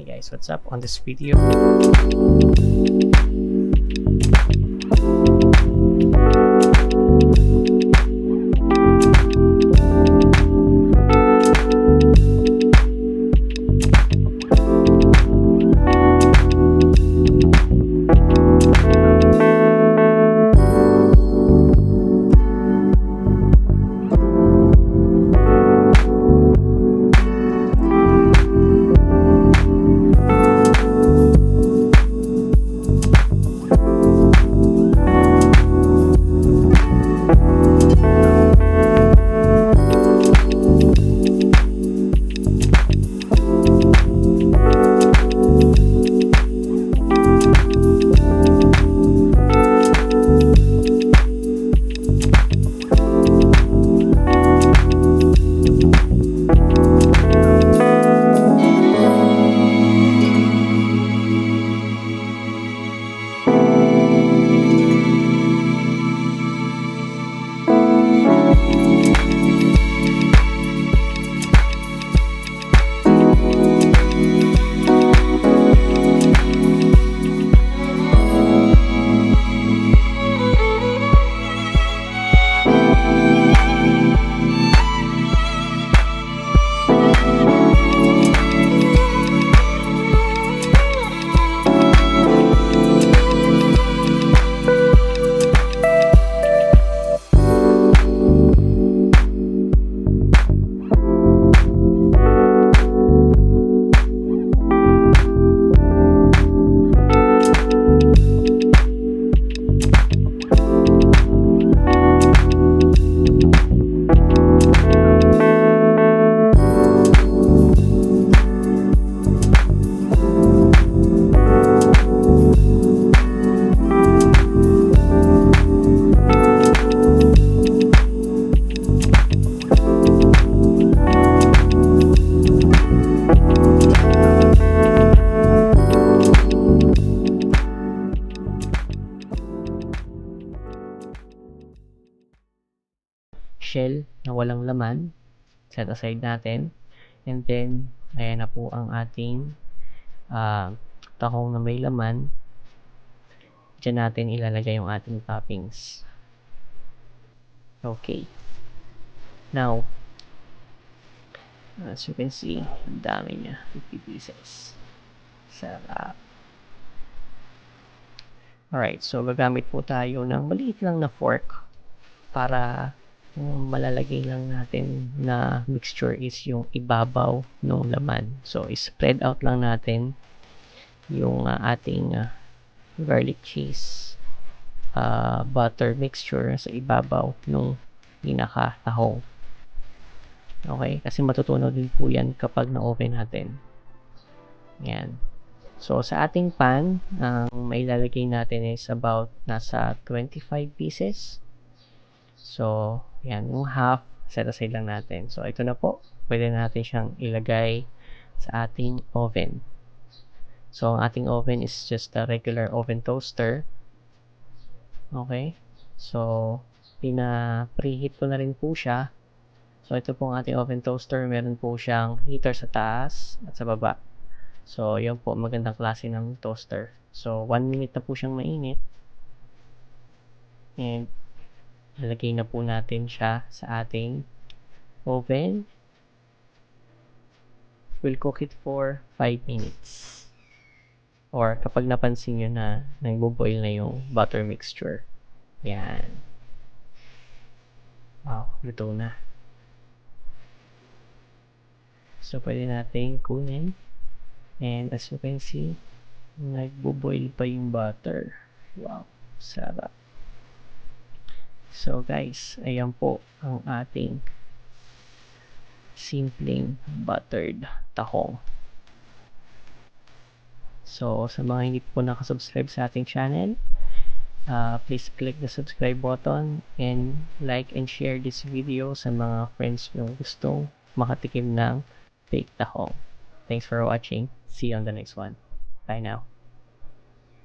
Hey guys, what's up? On this video, shell na walang laman, set aside natin. And then, ayan na po ang ating tahong na may laman. Diyan natin ilalagay yung ating toppings. Okay. Now, as you can see, ang dami niya. 50 pieces. Sarap. Alright, so gagamit po tayo ng maliit lang na fork para malalagay lang natin na mixture is yung ibabaw ng laman. So, spread out lang natin yung ating garlic cheese butter mixture sa ibabaw ng pinaka-tahong. Okay? Kasi matutunaw din po yan kapag na-oven natin. Yan. So, sa ating pan, ang mailalagay natin is about nasa 25 pieces. So, yan. Yung half, set aside lang natin. So, ito na po. Pwede natin siyang ilagay sa ating oven. So, ang ating oven is just a regular oven toaster. Okay? So, preheat ko na rin po siya. So, ito po ang ating oven toaster. Meron po siyang heater sa taas at sa baba. So, yun po, magandang klase ng toaster. So, 1 minute na po siyang mainit. And, lalagay na po natin siya sa ating oven. We'll cook it for 5 minutes. Or, kapag napansin nyo na nagbo-boil na yung butter mixture. Yan. Wow, luto na. So, pwede natin kunin. And as you can see, nagbo-boil pa yung butter. Wow, sarap. So guys, ayan po ang ating simpleng buttered tahong. So sa mga hindi po nakasubscribe sa ating channel, please click the subscribe button and like and share this video sa mga friends nyo gustong makatikim ng baked tahong. Thanks for watching. See you on the next one. Bye now.